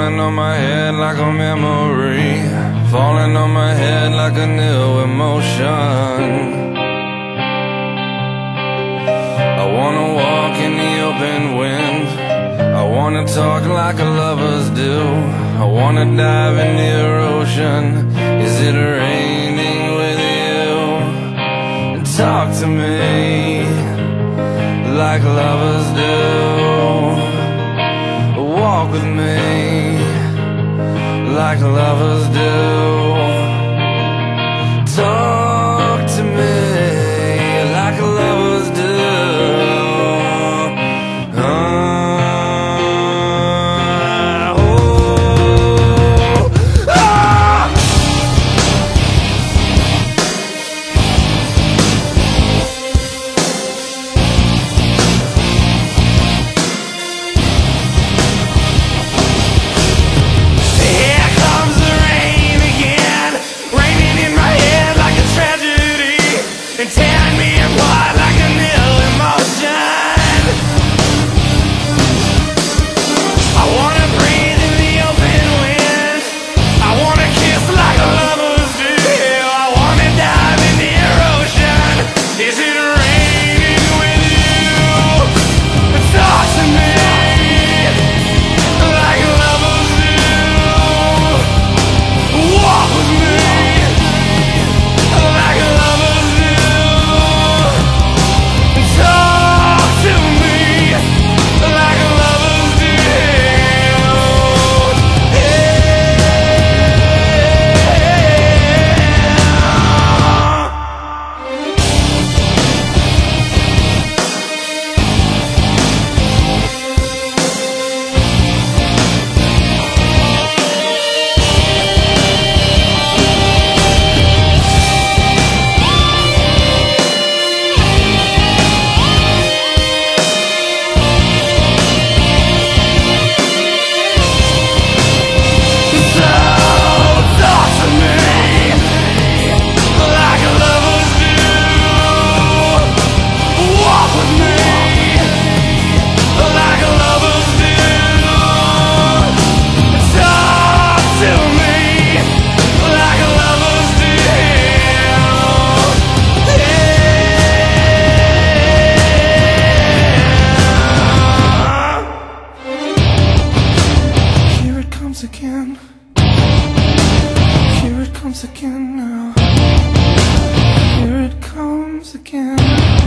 falling on my head like a memory, falling on my head like a new emotion. I wanna walk in the open wind, I wanna talk like lovers do, I wanna dive in the ocean. Is it raining with you? Talk to me like lovers do. Walk with me like lovers do. Talk to me like lovers do. And tear me apart like a new emotion. I wanna breathe in the open wind, I wanna kiss like lovers do, I wanna dive in the ocean. Is it raining with you? Talk to me like lovers do. Walk with me like lovers do. Again, here it comes again now, here it comes again.